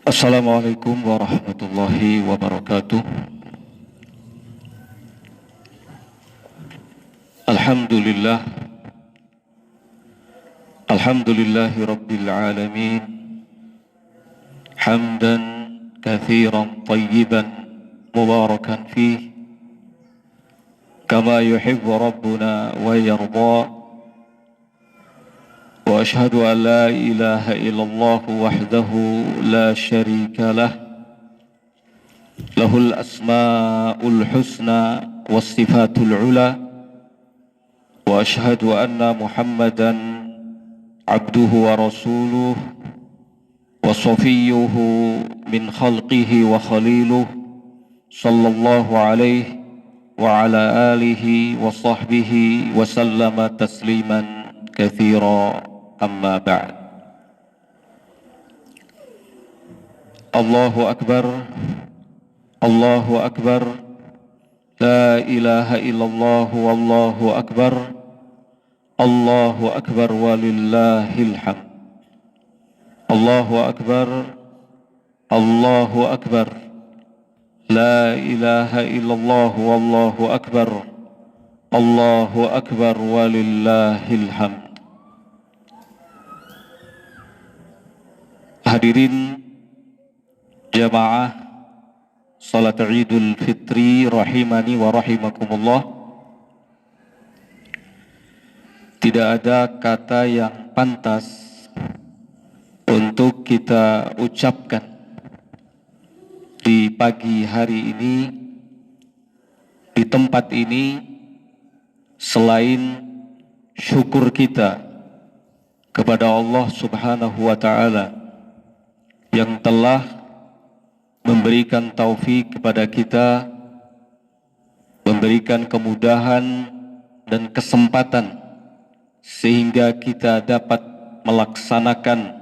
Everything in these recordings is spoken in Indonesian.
Assalamualaikum warahmatullahi wabarakatuh. Alhamdulillah. Alhamdulillahi rabbil alamin. Hamdan kathiran tayyiban mubarakan fih, kama yuhibbu rabbuna wa yarda. Wa ashhadu an la ilaha illallah wahdahu la sharika lah, lahul asma'ul husna was sifatul ula. Wa ashhadu anna Muhammadan abduhu wa rasuluh wa safiyyuhu min khalqihi wa khaliluh, sallallahu alaihi wa ala alihi wa sahbihi wa sallama tasliman katsira. Amma ba'd. Allahu akbar, Allahu akbar, la ilaha illallah wallahu akbar, Allahu akbar walillahil hamd. Allahu akbar, Allahu akbar, la ilaha illallah wallahu akbar, Allahu akbar walillahil hamd. Hadirin jamaah salat Idul Fitri rahimani wa rahimakumullah. Tidak ada kata yang pantas untuk kita ucapkan di pagi hari ini, di tempat ini, selain syukur kita kepada Allah Subhanahu wa Ta'ala yang telah memberikan taufik kepada kita, memberikan kemudahan dan kesempatan sehingga kita dapat melaksanakan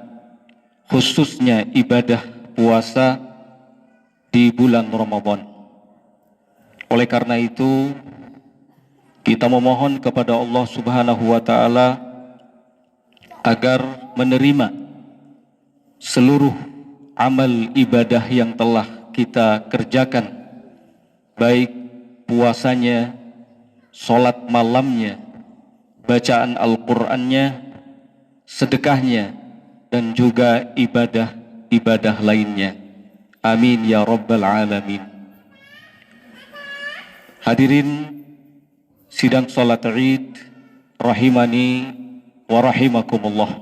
khususnya ibadah puasa di bulan Ramadan. Oleh karena itu, kita memohon kepada Allah Subhanahu wa Ta'ala agar menerima seluruh amal ibadah yang telah kita kerjakan, baik puasanya, sholat malamnya, bacaan Al-Qur'annya, sedekahnya, dan juga ibadah-ibadah lainnya. Amin ya rabbal alamin. Hadirin sidang sholat Id rahimani wa rahimakumullah.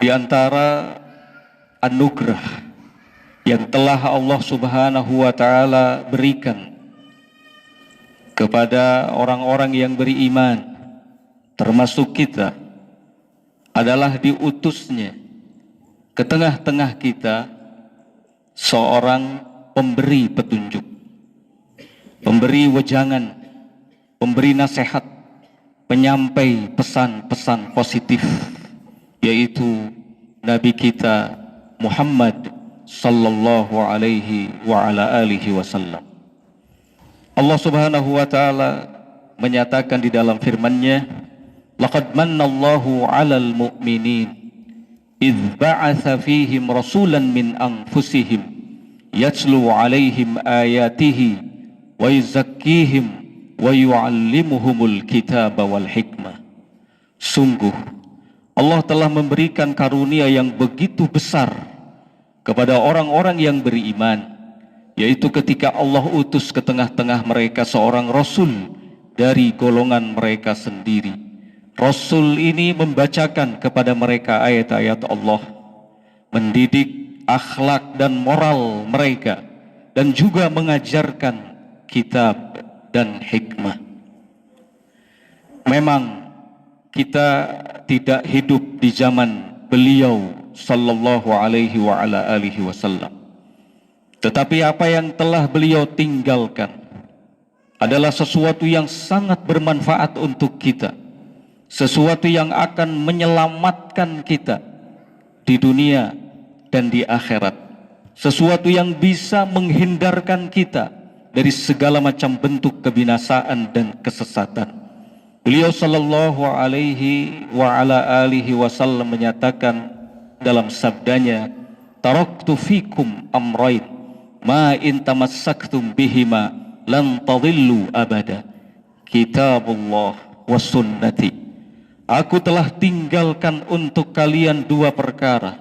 Di antara anugerah yang telah Allah Subhanahu wa Ta'ala berikan kepada orang-orang yang beriman, termasuk kita, adalah diutusnya ke tengah-tengah kita seorang pemberi petunjuk, pemberi wejangan, pemberi nasihat, penyampai pesan-pesan positif, yaitu Nabi kita Muhammad sallallahu alaihi wa ala alihi wasallam. Allah Subhanahu wa Ta'ala menyatakan di dalam firman-Nya, laqad mannallahu 'alal mu'minin idz ba'atsa fihim rasulan min anfusihim yatlu 'alaihim ayatihi wa yuzakkihim wa yu'allimuhumul kitaba wal hikmah. Sungguh Allah telah memberikan karunia yang begitu besar kepada orang-orang yang beriman, yaitu ketika Allah utus ke tengah-tengah mereka seorang Rasul dari golongan mereka sendiri. Rasul ini membacakan kepada mereka ayat-ayat Allah, mendidik akhlak dan moral mereka, dan juga mengajarkan kitab dan hikmah. Memang kita tidak hidup di zaman beliau sallallahu alaihi wa ala alihi wasallam, tetapi apa yang telah beliau tinggalkan adalah sesuatu yang sangat bermanfaat untuk kita, sesuatu yang akan menyelamatkan kita di dunia dan di akhirat, sesuatu yang bisa menghindarkan kita dari segala macam bentuk kebinasaan dan kesesatan. Beliau sallallahu alaihi wa ala alihi wasallam menyatakan dalam sabdanya, taraktu fikum amrain ma in tamassaktum bihima lan tadillu abada, kitabullah wa sunnati. Aku telah tinggalkan untuk kalian dua perkara.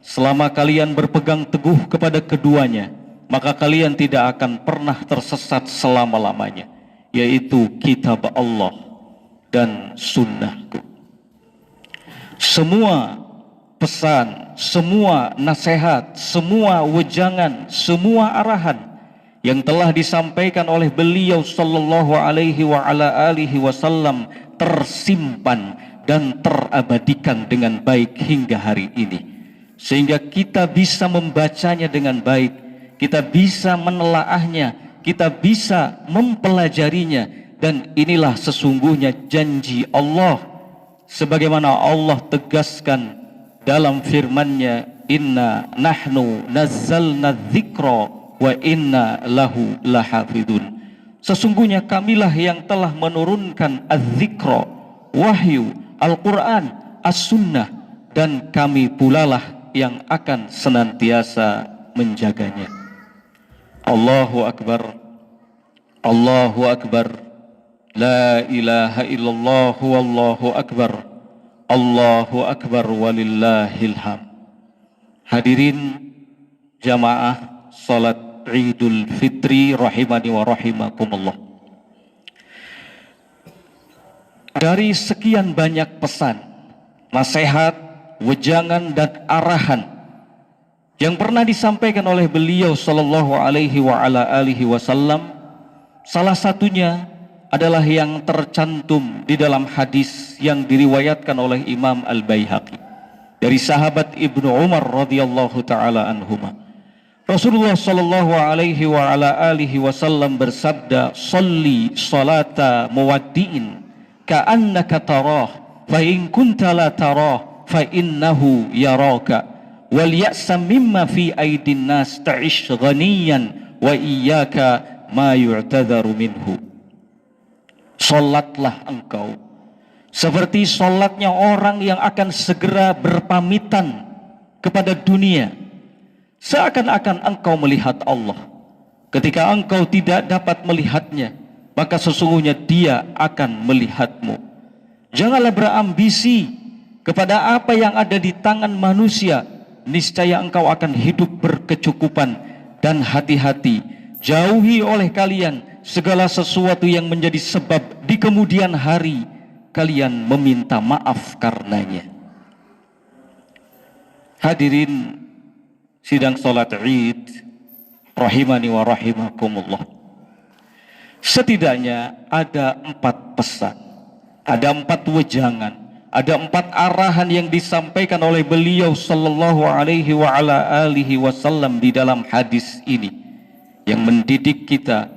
Selama kalian berpegang teguh kepada keduanya, maka kalian tidak akan pernah tersesat selama-lamanya, yaitu kitab Allah dan sunnahku. Semua pesan, semua nasihat, semua wejangan, semua arahan yang telah disampaikan oleh beliau sallallahu alaihi wa ala alihi wasallam tersimpan dan terabadikan dengan baik hingga hari ini, sehingga kita bisa membacanya dengan baik, kita bisa menelaahnya, kita bisa mempelajarinya. Dan inilah sesungguhnya janji Allah, sebagaimana Allah tegaskan dalam firman-Nya, inna nahnu nazzalna dzikra wa inna lahu lahafidun. Sesungguhnya kamilah yang telah menurunkan az-dzikra, wahyu, Al-Quran, as-sunnah, dan kami pulalah yang akan senantiasa menjaganya. Allahu Akbar, Allahu Akbar, la ilaha illallah, wallahu akbar, Allahu Akbar, walillahil hamd. Hadirin jamaah salat Idul Fitri rahimani wa rahimakumullah. Dari sekian banyak pesan, nasihat, wejangan dan arahan yang pernah disampaikan oleh beliau sallallahu alaihi wa ala alihi wasallam, salah satunya adalah yang tercantum di dalam hadis yang diriwayatkan oleh Imam Al-Baihaqi dari sahabat Ibnu Umar radhiyallahu taala anhuma. Rasulullah sallallahu alaihi wa ala alihi wasallam bersabda, "Shalli salata muwaddi'in ka'annaka tarah, fa in kunta la tarah fa innahu yaraka, wal ya'sa mimma fi aidin nas ta'ish ghaniyan wa iyyaka ma yu'tadharu minhu." Salatlah engkau seperti salatnya orang yang akan segera berpamitan kepada dunia, seakan-akan engkau melihat Allah. Ketika engkau tidak dapat melihatnya, maka sesungguhnya Dia akan melihatmu. Janganlah berambisi kepada apa yang ada di tangan manusia, niscaya engkau akan hidup berkecukupan. Dan hati-hati, jauhi oleh kalian segala sesuatu yang menjadi sebab di kemudian hari kalian meminta maaf karenanya. Hadirin sidang salat Id rahimani wa rahimakumullah. Setidaknya ada 4 pesan, ada 4 wejangan, ada 4 arahan yang disampaikan oleh beliau sallallahu alaihi wa ala alihi wasallam di dalam hadis ini, yang mendidik kita,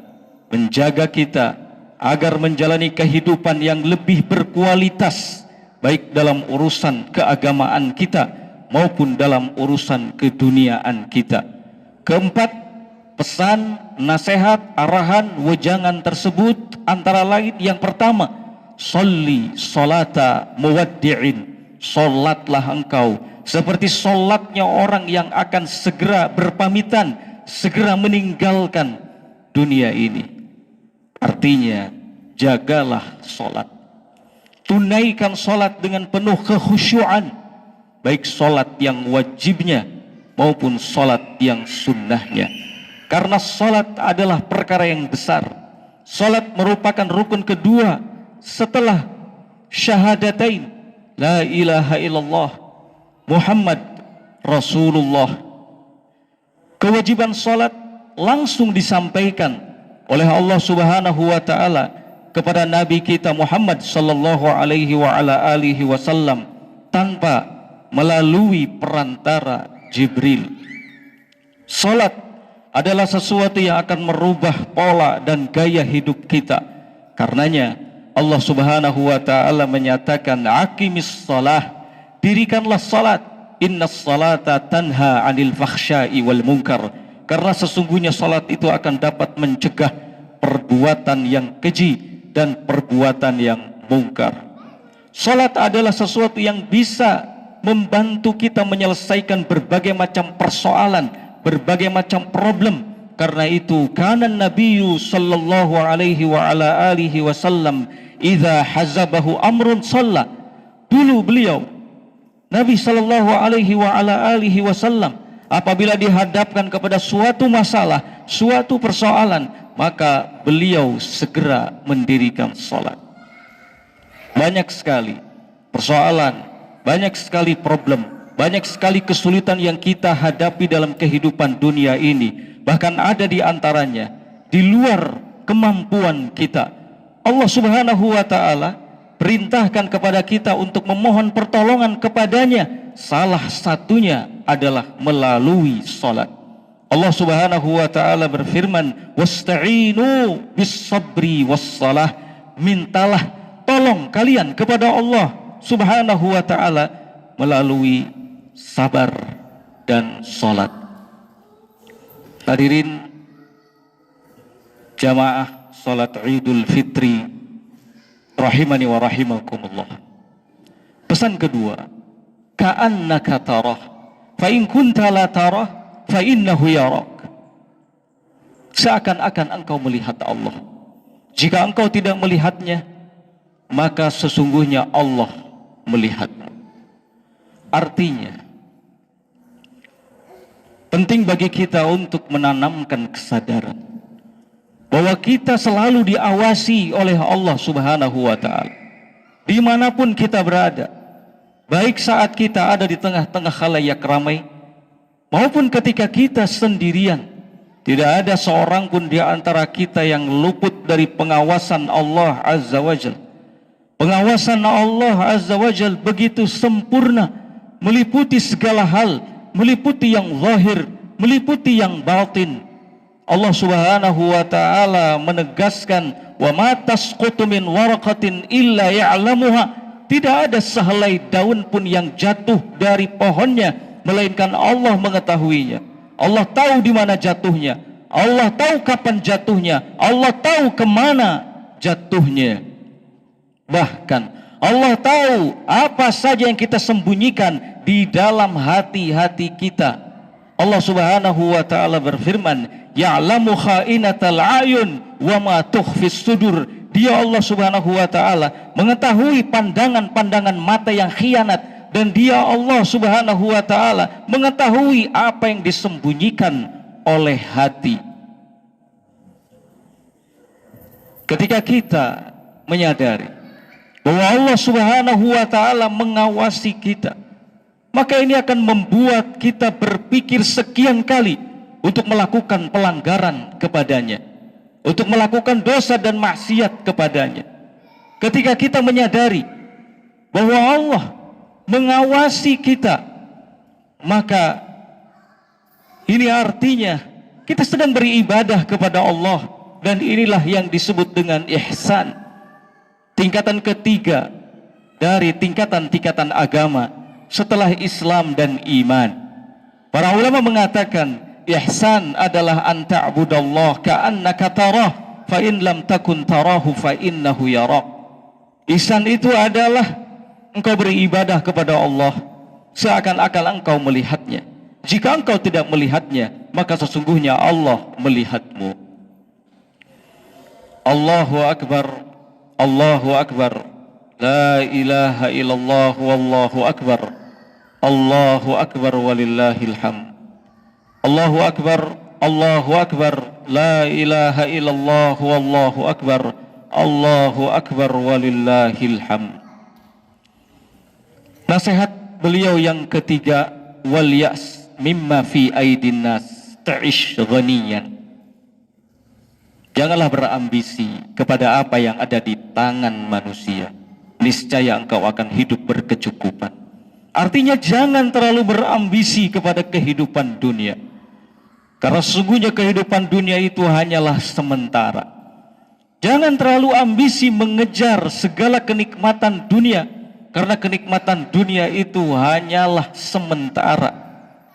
menjaga kita agar menjalani kehidupan yang lebih berkualitas, baik dalam urusan keagamaan kita maupun dalam urusan keduniaan kita. Keempat, pesan, nasihat, arahan, wejangan tersebut antara lain yang pertama, sholli sholata muwaddi'in, sholatlah engkau seperti sholatnya orang yang akan segera berpamitan, segera meninggalkan dunia ini. Artinya, jagalah sholat, tunaikan sholat dengan penuh kekhusyuan, baik sholat yang wajibnya maupun sholat yang sunnahnya. Karena sholat adalah perkara yang besar. Sholat merupakan rukun kedua setelah syahadatain, la ilaha illallah Muhammad Rasulullah. Kewajiban sholat langsung disampaikan oleh Allah Subhanahu wa taala kepada Nabi kita Muhammad sallallahu alaihi wa ala alihi wasallam tanpa melalui perantara Jibril. Salat adalah sesuatu yang akan merubah pola dan gaya hidup kita. Karenanya Allah Subhanahu wa taala menyatakan, aqimis shalah, dirikanlah salat, innas salata tanha 'anil fakhsya'i wal munkar. Karena sesungguhnya salat itu akan dapat mencegah perbuatan yang keji dan perbuatan yang mungkar. Salat adalah sesuatu yang bisa membantu kita menyelesaikan berbagai macam persoalan, berbagai macam problem. Karena itu kana Nabiyyu sallallahu alaihi wa ala alihi wasallam idza hazabahu amrun shalla. Dulu beliau Nabi sallallahu alaihi wa ala alihi wasallam apabila dihadapkan kepada suatu masalah, suatu persoalan, maka beliau segera mendirikan salat. Banyak sekali persoalan, banyak sekali problem, banyak sekali kesulitan yang kita hadapi dalam kehidupan dunia ini. Bahkan ada di antaranya di luar kemampuan kita. Allah Subhanahu wa ta'ala perintahkan kepada kita untuk memohon pertolongan kepadanya. Salah satunya adalah melalui salat. Allah Subhanahu wa ta'ala berfirman, wasta'inu bis-sabri was-salah. Mintalah tolong kalian kepada Allah Subhanahu wa ta'ala melalui sabar dan salat. Hadirin jamaah salat Idul Fitri rahimani wa rahimakumullah. Pesan kedua, ka'annaka tarah fa in kunta la tarah fa innahu yarak. Seakan-akan engkau melihat Allah. Jika engkau tidak melihatnya, maka sesungguhnya Allah melihatmu. Artinya, penting bagi kita untuk menanamkan kesadaran bahwa kita selalu diawasi oleh Allah Subhanahu wa ta'ala dimanapun kita berada, baik saat kita ada di tengah-tengah khalayak ramai maupun ketika kita sendirian. Tidak ada seorang pun di antara kita yang luput dari pengawasan Allah Azza wa Jalla. Pengawasan Allah Azza wa Jalla begitu sempurna, meliputi segala hal, meliputi yang zahir, meliputi yang batin. Allah Subhanahu wa ta'ala menegaskan, wa ma tasqutu min waraqatin illa ya'lamuha. Tidak ada sehelai daun pun yang jatuh dari pohonnya melainkan Allah mengetahuinya. Allah tahu di mana jatuhnya, Allah tahu kapan jatuhnya, Allah tahu kemana jatuhnya. Bahkan Allah tahu apa saja yang kita sembunyikan di dalam hati-hati kita. Allah Subhanahu wa ta'ala berfirman, ya'lamu kha'inatal a'yun wa ma tukhfis sudur. Dia Allah Subhanahu wa ta'ala mengetahui pandangan-pandangan mata yang khianat, dan dia Allah Subhanahu wa ta'ala mengetahui apa yang disembunyikan oleh hati. Ketika kita menyadari bahwa Allah Subhanahu wa ta'ala mengawasi kita, maka ini akan membuat kita berpikir sekian kali untuk melakukan pelanggaran kepadanya, untuk melakukan dosa dan maksiat kepadanya. Ketika kita menyadari bahwa Allah mengawasi kita, maka ini artinya kita sedang beribadah kepada Allah, dan inilah yang disebut dengan ihsan. Tingkatan ketiga dari tingkatan-tingkatan agama setelah Islam dan iman. Para ulama mengatakan ihsan adalah an ta'budallah ka'annaka tarah fa in lam takun tarahu fa innahu yarak. Ihsan itu adalah engkau beribadah kepada Allah seakan-akan engkau melihatnya. Jika engkau tidak melihatnya, maka sesungguhnya Allah melihatmu. Allahu akbar, Allahu akbar, la ilaha illallah wallahu akbar, Allahu akbar walillahil hamd. Allahu akbar, Allahu akbar, la ilaha illallah wallahu akbar, Allahu akbar walillahil hamd. Nasihat beliau yang ketiga, wal ya's mimma fi aidin nas ta'ish ghaniyan. Janganlah berambisi kepada apa yang ada di tangan manusia, niscaya engkau akan hidup berkecukupan. Artinya jangan terlalu berambisi kepada kehidupan dunia, karena sesungguhnya kehidupan dunia itu hanyalah sementara. Jangan terlalu ambisi mengejar segala kenikmatan dunia, karena kenikmatan dunia itu hanyalah sementara,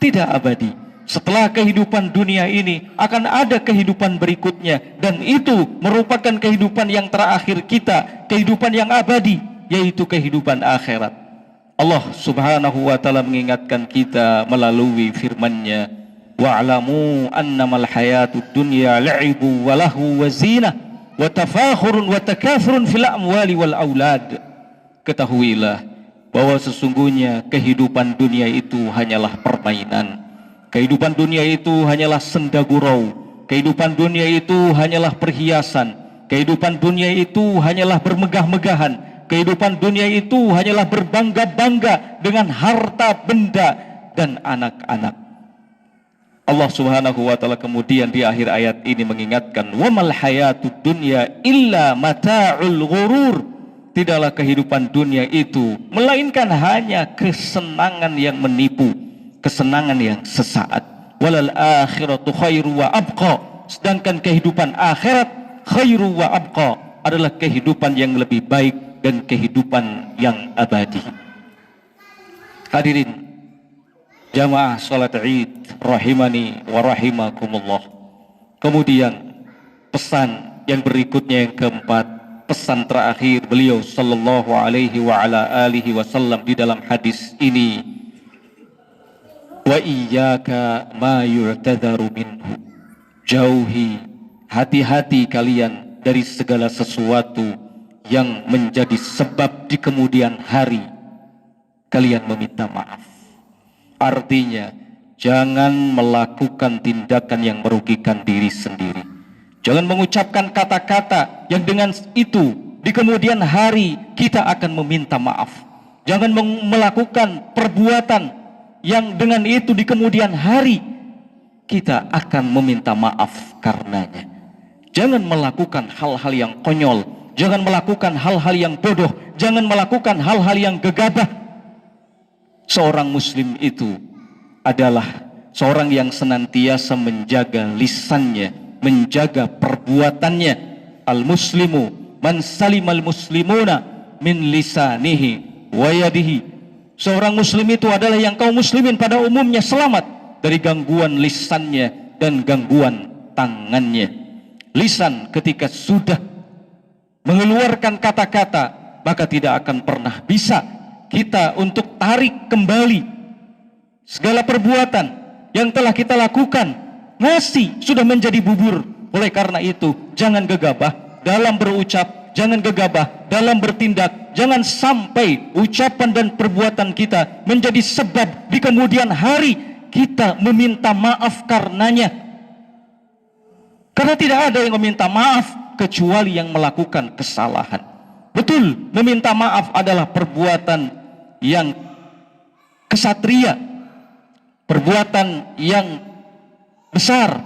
tidak abadi. Setelah kehidupan dunia ini akan ada kehidupan berikutnya, dan itu merupakan kehidupan yang terakhir kita, kehidupan yang abadi, yaitu kehidupan akhirat. Allah Subhanahu wa taala mengingatkan kita melalui firman-Nya, wa'lamu annamal hayatud dunya la'ibu wa lahu wa zinah wa tafakhurun wa takathurun fil amwali wal aulad. Ketahuilah bahwa sesungguhnya kehidupan dunia itu hanyalah permainan. Kehidupan dunia itu hanyalah senda gurau. Kehidupan dunia itu hanyalah perhiasan. Kehidupan dunia itu hanyalah bermegah-megahan. Kehidupan dunia itu hanyalah berbangga-bangga dengan harta benda dan anak-anak. Allah Subhanahu wa taala kemudian di akhir ayat ini mengingatkan, wamal hayatud dunya illa mata'ul ghurur. Tidaklah kehidupan dunia itu melainkan hanya kesenangan yang menipu, kesenangan yang sesaat. Walal akhiratu khairu wa abqa. Sedangkan kehidupan akhirat khairu wa abqa adalah kehidupan yang lebih baik dan kehidupan yang abadi. Hadirin jamaah salat Id rahimani wa rahimakumullah. Kemudian pesan yang berikutnya yang keempat, pesan terakhir beliau sallallahu alaihi wa ala alihi wasallam di dalam hadis ini, wa iyyaka ma yu'tadharu minhu. Jauhi, hati-hati kalian dari segala sesuatu yang menjadi sebab di kemudian hari kalian meminta maaf. Artinya, jangan melakukan tindakan yang merugikan diri sendiri. Jangan mengucapkan kata-kata yang dengan itu di kemudian hari kita akan meminta maaf. Jangan melakukan perbuatan yang dengan itu di kemudian hari kita akan meminta maaf karenanya. Jangan melakukan hal-hal yang konyol, jangan melakukan hal-hal yang bodoh, jangan melakukan hal-hal yang gegabah. Seorang muslim itu adalah seorang yang senantiasa menjaga lisannya, menjaga perbuatannya. Al-muslimu man salimal muslimuna min lisanihi wa yadihi. Seorang muslim itu adalah yang kaum muslimin pada umumnya selamat dari gangguan lisannya dan gangguan tangannya. Lisan ketika sudah mengeluarkan kata-kata, maka tidak akan pernah bisa kita untuk tarik kembali segala perbuatan yang telah kita lakukan. Nasi sudah menjadi bubur. Oleh karena itu, jangan gegabah dalam berucap, jangan gegabah dalam bertindak. Jangan sampai ucapan dan perbuatan kita menjadi sebab di kemudian hari kita meminta maaf karenanya. Karena tidak ada yang meminta maaf kecuali yang melakukan kesalahan. Betul, meminta maaf adalah perbuatan yang kesatria, perbuatan yang besar,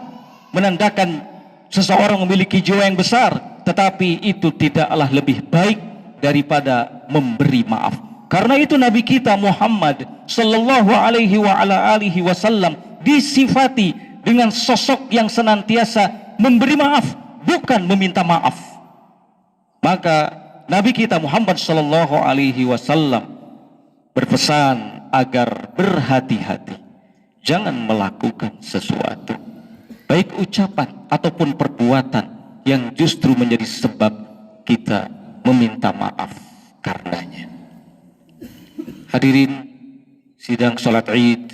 menandakan seseorang memiliki jiwa yang besar. Tetapi itu tidaklah lebih baik daripada memberi maaf. Karena itu Nabi kita Muhammad sallallahu alaihi wa ala alihi wasallam disifati dengan sosok yang senantiasa memberi maaf, bukan meminta maaf. Maka Nabi kita Muhammad sallallahu alaihi wasallam berpesan agar berhati-hati, jangan melakukan sesuatu, baik ucapan ataupun perbuatan yang justru menjadi sebab kita meminta maaf karenanya. Hadirin sidang salat Id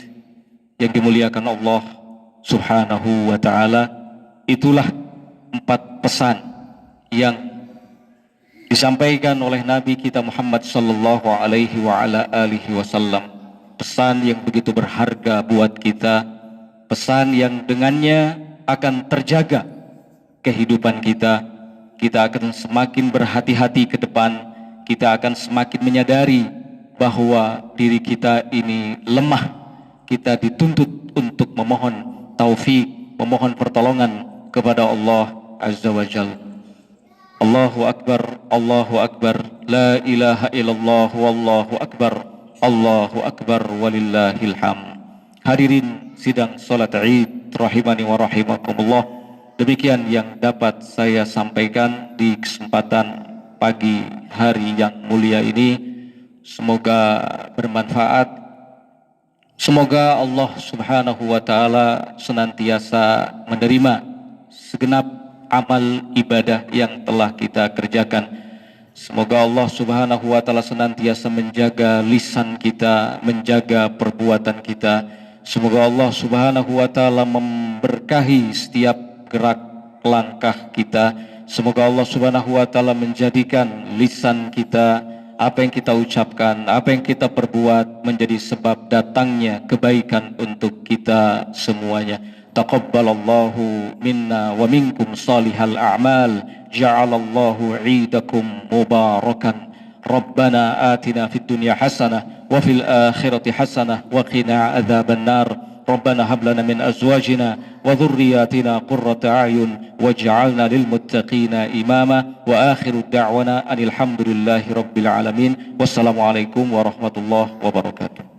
yang dimuliakan Allah Subhanahu wa ta'ala, itulah 4 pesan yang disampaikan oleh Nabi kita Muhammad sallallahu alaihi wa ala alihi wasallam. Pesan yang begitu berharga buat kita, pesan yang dengannya akan terjaga kehidupan kita. Kita akan semakin berhati-hati ke depan, kita akan semakin menyadari bahwa diri kita ini lemah. Kita dituntut untuk memohon taufik, memohon pertolongan kepada Allah Azza wa Jalla. Allahu Akbar, Allahu Akbar, la ilaha illallah, wallahu Akbar, Allahu Akbar, walillahil hamd. Hadirin sidang salat Id rahimani wa rahimakumullah, demikian yang dapat saya sampaikan di kesempatan pagi hari yang mulia ini. Semoga bermanfaat. Semoga Allah Subhanahu wa ta'ala senantiasa menerima segenap amal ibadah yang telah kita kerjakan, Semoga Allah Subhanahu wa taala senantiasa menjaga lisan kita, menjaga perbuatan kita. Semoga Allah Subhanahu wa taala memberkahi setiap gerak langkah kita. Semoga Allah Subhanahu wa taala menjadikan lisan kita, apa yang kita ucapkan, apa yang kita perbuat menjadi sebab datangnya kebaikan untuk kita semuanya. Taqabbalallahu minna wa minkum salihal a'mal. Ja'alallahu 'idakum mubarakan. Rabbana atina fid dunya hasanah wa fil akhirati hasanah wa qina adzaban nar. Rabbana hab lana min azwajina wa dhurriyyatina qurrata a'yun waj'alna lil muttaqina imama. Wa akhiru da'wana anil hamdulillahi rabbil alamin. Wassalamualaikum warahmatullahi wabarakatuh.